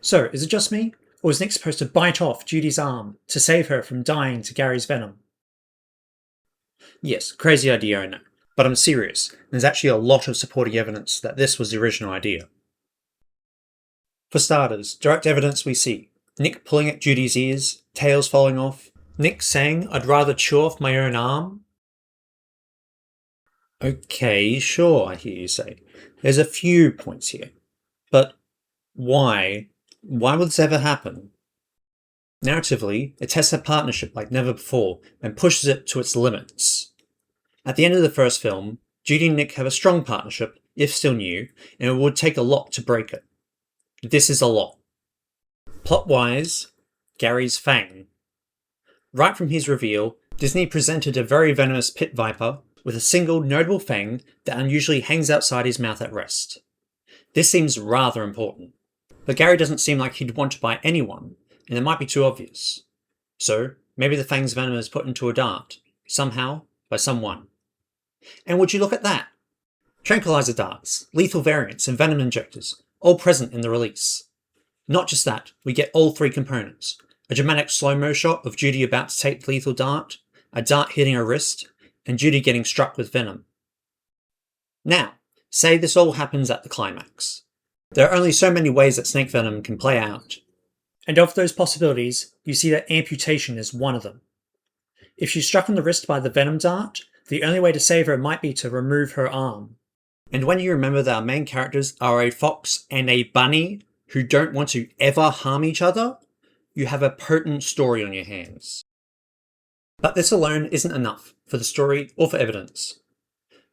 So, is it just me? Or is Nick supposed to bite off Judy's arm to save her from dying to Gary's venom? Yes, crazy idea, I know. But I'm serious. There's actually a lot of supporting evidence that this was the original idea. For starters, direct evidence we see Nick pulling at Judy's ears, tails falling off, Nick saying, "I'd rather chew off my own arm." Okay, sure, I hear you say. There's a few points here. But why? Why would this ever happen? Narratively, it tests their partnership like never before and pushes it to its limits. At the end of the first film, Judy and Nick have a strong partnership, if still new, and it would take a lot to break it. This is a lot. Plot-wise, Gary's Fang. Right from his reveal, Disney presented a very venomous pit viper with a single notable fang that unusually hangs outside his mouth at rest. This seems rather important, but Gary doesn't seem like he'd want to bite anyone, and it might be too obvious. So, maybe the fang's venom is put into a dart, somehow, by someone. And would you look at that? Tranquilizer darts, lethal variants, and venom injectors, all present in the release. Not just that, we get all three components. A dramatic slow-mo shot of Judy about to take the lethal dart, a dart hitting her wrist, and Judy getting struck with venom. Now, say this all happens at the climax. There are only so many ways that snake venom can play out. And of those possibilities, you see that amputation is one of them. If she's struck on the wrist by the venom dart, the only way to save her might be to remove her arm. And when you remember that our main characters are a fox and a bunny who don't want to ever harm each other, you have a potent story on your hands. But this alone isn't enough for the story or for evidence.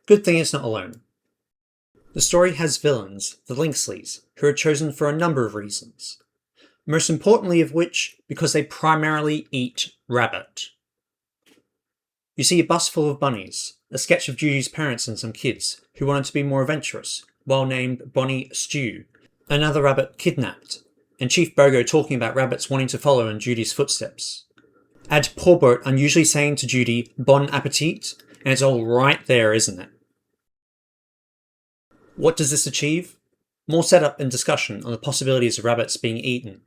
Good thing it's not alone. The story has villains, the Lynxleys, who are chosen for a number of reasons. Most importantly of which, because they primarily eat rabbit. You see a bus full of bunnies, a sketch of Judy's parents and some kids who wanted to be more adventurous, well named Bonnie Stew, another rabbit kidnapped, and Chief Bogo talking about rabbits wanting to follow in Judy's footsteps. Add Poor Boat unusually saying to Judy, "Bon appetit," and it's all right there, isn't it? What does this achieve? More setup and discussion on the possibilities of rabbits being eaten.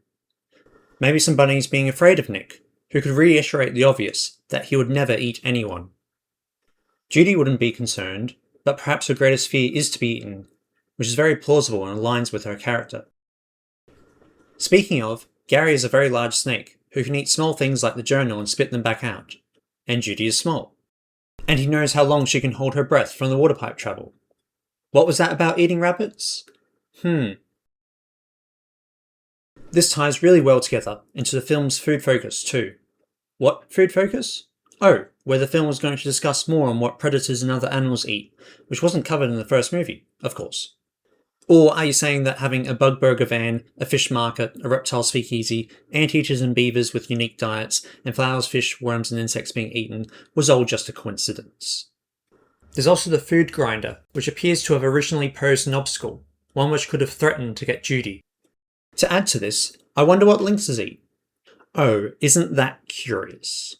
Maybe some bunnies being afraid of Nick, who could reiterate the obvious that he would never eat anyone. Judy wouldn't be concerned, but perhaps her greatest fear is to be eaten, which is very plausible and aligns with her character. Speaking of, Gary is a very large snake, who can eat small things like the journal and spit them back out. And Judy is small. And he knows how long she can hold her breath from the water pipe travel. What was that about eating rabbits? This ties really well together into the film's food focus too. What food focus? Oh, where the film was going to discuss more on what predators and other animals eat, which wasn't covered in the first movie, of course. Or are you saying that having a bug burger van, a fish market, a reptile speakeasy, anteaters and beavers with unique diets, and flowers, fish, worms and insects being eaten was all just a coincidence? There's also the food grinder, which appears to have originally posed an obstacle, one which could have threatened to get Judy. To add to this, I wonder what lynxes eat. Oh, isn't that curious?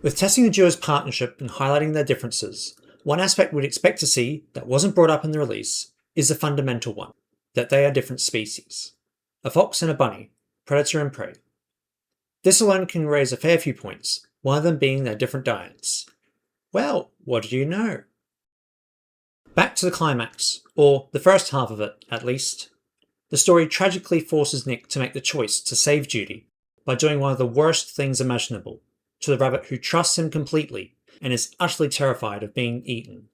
With testing the duo's partnership and highlighting their differences, one aspect we'd expect to see that wasn't brought up in the release is a fundamental one, that they are different species. A fox and a bunny, predator and prey. This alone can raise a fair few points, one of them being their different diets. Well, what do you know? Back to the climax, or the first half of it, at least. The story tragically forces Nick to make the choice to save Judy by doing one of the worst things imaginable to the rabbit who trusts him completely and is utterly terrified of being eaten.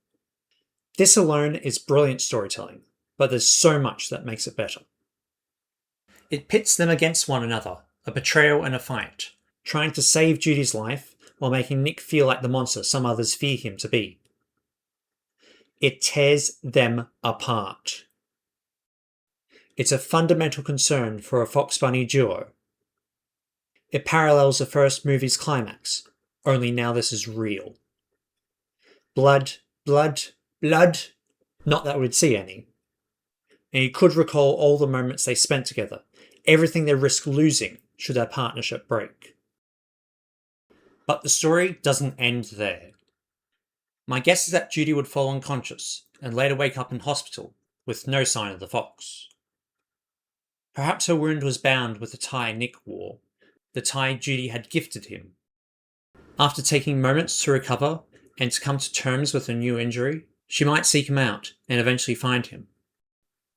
This alone is brilliant storytelling, but there's so much that makes it better. It pits them against one another, a betrayal and a fight, trying to save Judy's life while making Nick feel like the monster some others fear him to be. It tears them apart. It's a fundamental concern for a Fox-Bunny duo. It parallels the first movie's climax, only now this is real. Blood, blood, blood. Not that we'd see any. And you could recall all the moments they spent together, everything they risk losing should their partnership break. But the story doesn't end there. My guess is that Judy would fall unconscious and later wake up in hospital with no sign of the fox. Perhaps her wound was bound with the tie Nick wore, the tie Judy had gifted him. After taking moments to recover and to come to terms with her new injury, she might seek him out and eventually find him,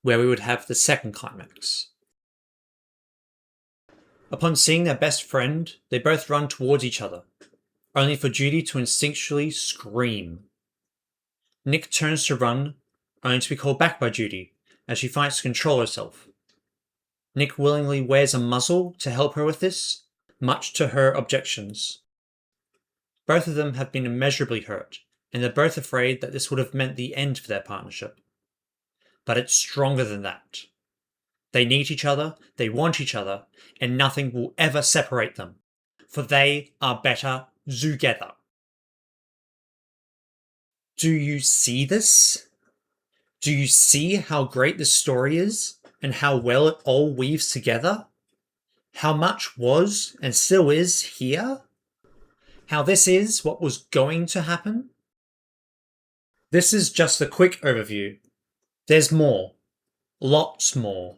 where we would have the second climax. Upon seeing their best friend, they both run towards each other, only for Judy to instinctually scream. Nick turns to run, only to be called back by Judy as she fights to control herself. Nick willingly wears a muzzle to help her with this, much to her objections. Both of them have been immeasurably hurt, and they're both afraid that this would have meant the end for their partnership. But it's stronger than that. They need each other, they want each other, and nothing will ever separate them, for they are better together. Do you see this? Do you see how great this story is, and how well it all weaves together? How much was and still is here? How this is what was going to happen? This is just a quick overview. There's more. Lots more.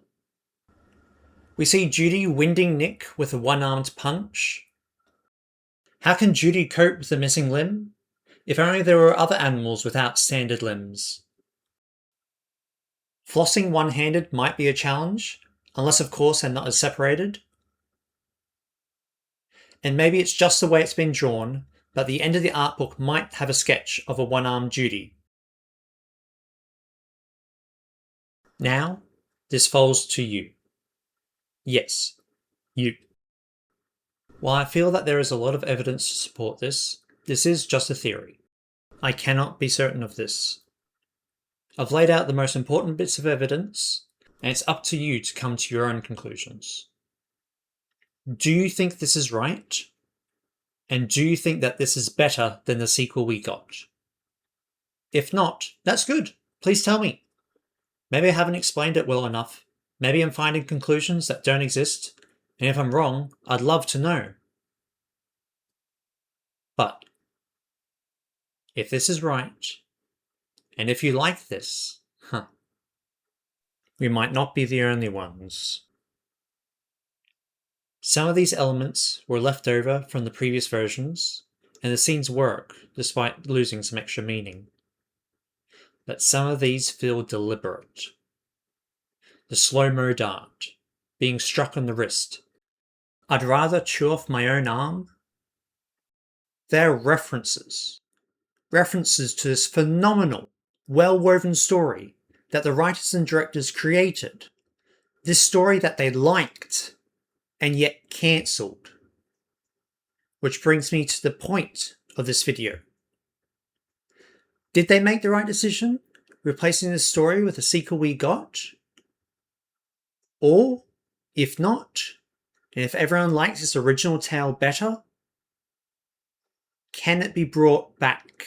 We see Judy winding Nick with a one-armed punch. How can Judy cope with a missing limb? If only there were other animals without standard limbs. Flossing one-handed might be a challenge, unless of course they're not as separated. And maybe it's just the way it's been drawn, but the end of the art book might have a sketch of a one-armed Judy. Now, this falls to you. Yes, you. While I feel that there is a lot of evidence to support this is just a theory. I cannot be certain of this. I've laid out the most important bits of evidence, and it's up to you to come to your own conclusions. Do you think this is right? And do you think that this is better than the sequel we got? If not, that's good. Please tell me. Maybe I haven't explained it well enough. Maybe I'm finding conclusions that don't exist, and if I'm wrong, I'd love to know. But if this is right, and if you like this, we might not be the only ones. Some of these elements were left over from the previous versions, and the scenes work despite losing some extra meaning. But some of these feel deliberate. The slow-mo dart, being struck on the wrist. I'd rather chew off my own arm. They're references. References to this phenomenal, well-woven story that the writers and directors created. This story that they liked, and yet cancelled. Which brings me to the point of this video. Did they make the right decision, replacing this story with the sequel we got? Or, if not, and if everyone likes this original tale better, can it be brought back?